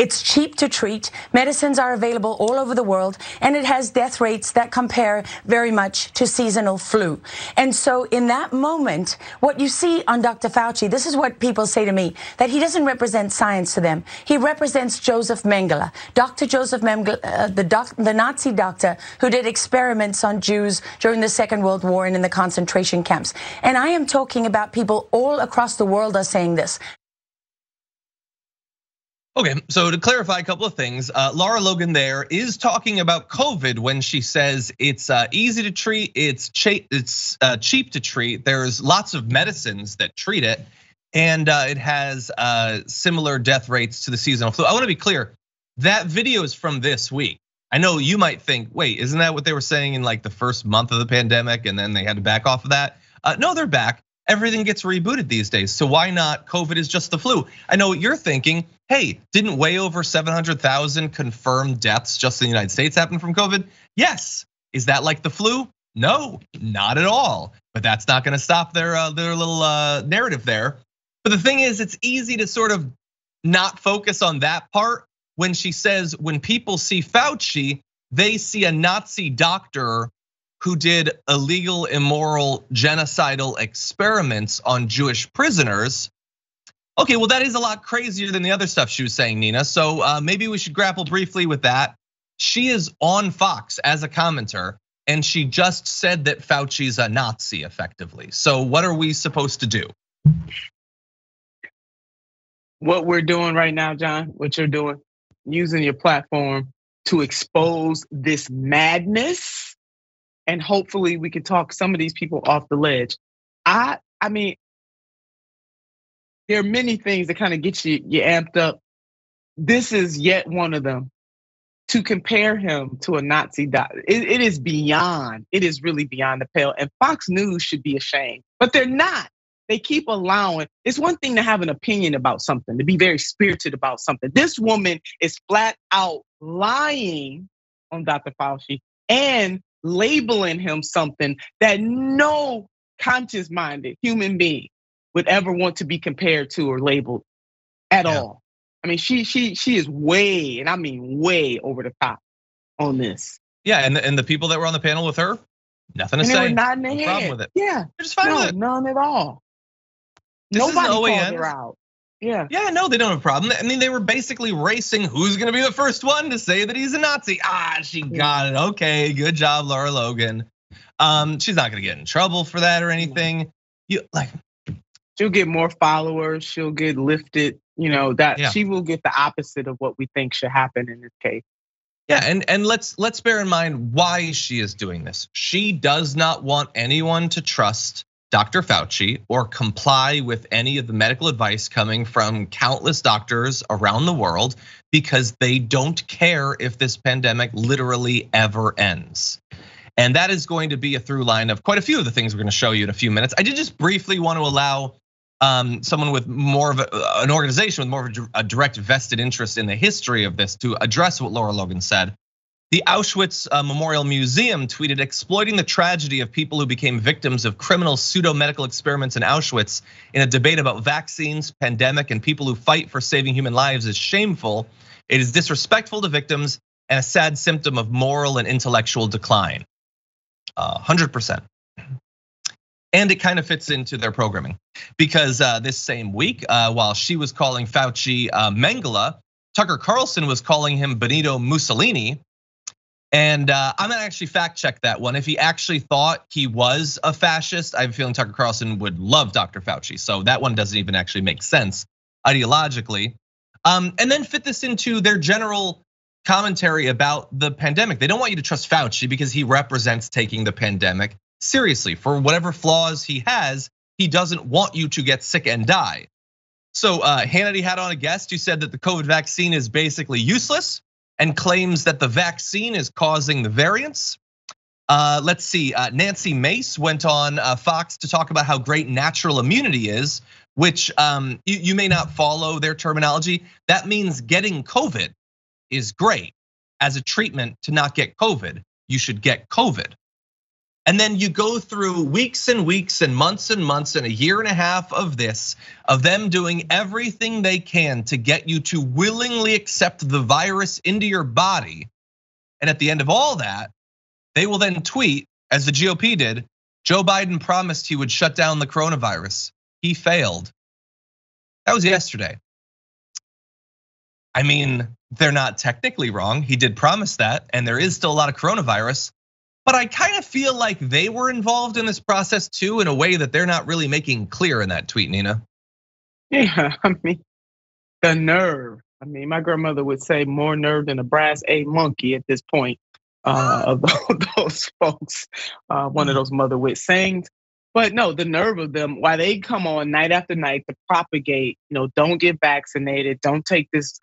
It's cheap to treat. Medicines are available all over the world, and it has death rates that compare very much to seasonal flu. And so in that moment, what you see on Dr. Fauci, this is what people say to me, that he doesn't represent science to them. He represents Joseph Mengele, Dr. Joseph Mengele, the Nazi doctor who did experiments on Jews during the Second World War and in the concentration camps. And I am talking about people all across the world are saying this. Okay, so to clarify a couple of things, Lara Logan there is talking about COVID when she says it's easy to treat, it's cheap to treat. There's lots of medicines that treat it, and it has similar death rates to the seasonal flu. I want to be clear, that video is from this week. I know you might think, wait, isn't that what they were saying in like the first month of the pandemic, and then they had to back off of that? No, they're back. Everything gets rebooted these days, so why not? COVID is just the flu. I know what you're thinking. Hey, didn't way over 700,000 confirmed deaths just in the United States happen from COVID? Yes. Is that like the flu? No, not at all. But that's not going to stop their little narrative there. But the thing is, it's easy to sort of not focus on that part when she says when people see Fauci, they see a Nazi doctor who did illegal, immoral, genocidal experiments on Jewish prisoners. Okay, well, that is a lot crazier than the other stuff she was saying, Nina. So maybe we should grapple briefly with that. She is on Fox as a commenter, and she just said that Fauci's a Nazi effectively. So what are we supposed to do? What we're doing right now, John, what you're doing, using your platform to expose this madness. And hopefully we can talk some of these people off the ledge. I mean, there are many things that kind of get you amped up. This is yet one of them. To compare him to a Nazi doctor, it is beyond. It is really beyond the pale. And Fox News should be ashamed, but they're not. They keep allowing. It's one thing to have an opinion about something, to be very spirited about something. This woman is flat out lying on Dr. Fauci and labeling him something that no conscious-minded human being would ever want to be compared to or labeled at all. I mean, she is way, and I mean way over the top on this. Yeah, and the people that were on the panel with her, nothing to say. They were nodding their no head. problem with it. Yeah, they're just fine with it. None at all. Nobody called her out. Yeah, no, they don't have a problem. I mean, they were basically racing who's gonna be the first one to say that he's a Nazi. She got it. Okay, good job, Lara Logan. She's not gonna get in trouble for that or anything. She'll get more followers. She'll get lifted. She will get the opposite of what we think should happen in this case. Yeah, and let's bear in mind why she is doing this. She does not want anyone to trust Dr. Fauci or comply with any of the medical advice coming from countless doctors around the world because they don't care if this pandemic literally ever ends. And that is going to be a through line of quite a few of the things we're going to show you in a few minutes. I did just briefly want to allow someone with more of an organization with more of a direct vested interest in the history of this to address what Lara Logan said. The Auschwitz Memorial Museum tweeted, exploiting the tragedy of people who became victims of criminal pseudo-medical experiments in Auschwitz in a debate about vaccines, pandemic, and people who fight for saving human lives is shameful. It is disrespectful to victims and a sad symptom of moral and intellectual decline. 100%. And it kind of fits into their programming because this same week, while she was calling Fauci Mengele, Tucker Carlson was calling him Benito Mussolini. And I'm gonna actually fact check that one. If he actually thought he was a fascist, I have a feeling Tucker Carlson would love Dr. Fauci. So that one doesn't even actually make sense ideologically. And then fit this into their general commentary about the pandemic. They don't want you to trust Fauci because he represents taking the pandemic seriously. For whatever flaws he has, he doesn't want you to get sick and die. So Hannity had on a guest who said that the COVID vaccine is basically useless and claims that the vaccine is causing the variants. Let's see, Nancy Mace went on Fox to talk about how great natural immunity is, which you may not follow their terminology. That means getting COVID is great. As a treatment to not get COVID, you should get COVID. And then you go through weeks and weeks and months and a year and a half of this, of them doing everything they can to get you to willingly accept the virus into your body. And at the end of all that, they will then tweet, as the GOP did, Joe Biden promised he would shut down the coronavirus. He failed. That was yesterday. I mean, they're not technically wrong. He did promise that, and there is still a lot of coronavirus. But I kind of feel like they were involved in this process too, in a way that they're not really making clear in that tweet, Nina. Yeah, I mean, the nerve. I mean, my grandmother would say more nerve than a brass A monkey at this point of those folks. One of those mother wit sayings. But no, the nerve of them, why they come on night after night to propagate, don't get vaccinated, don't take this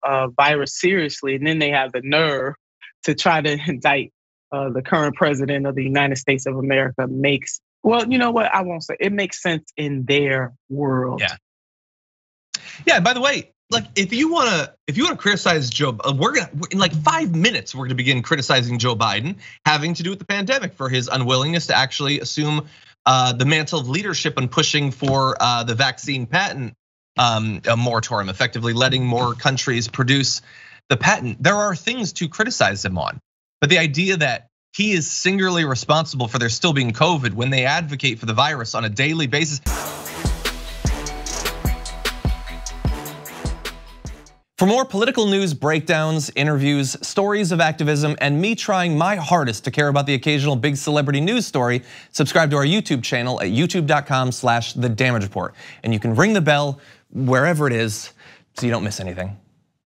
virus seriously. And then they have the nerve to try to indict the current president of the United States of America makes, well, you know what? I won't say it makes sense in their world. Yeah. By the way, like if you wanna criticize Joe, we're gonna in like 5 minutes we're gonna begin criticizing Joe Biden having to do with the pandemic for his unwillingness to actually assume the mantle of leadership and pushing for the vaccine patent a moratorium, effectively letting more countries produce the patent. There are things to criticize him on. But the idea that he is singularly responsible for there still being COVID when they advocate for the virus on a daily basis. For more political news breakdowns, interviews, stories of activism, and me trying my hardest to care about the occasional big celebrity news story, subscribe to our YouTube channel at youtube.com/thedamagereport. And you can ring the bell wherever it is so you don't miss anything.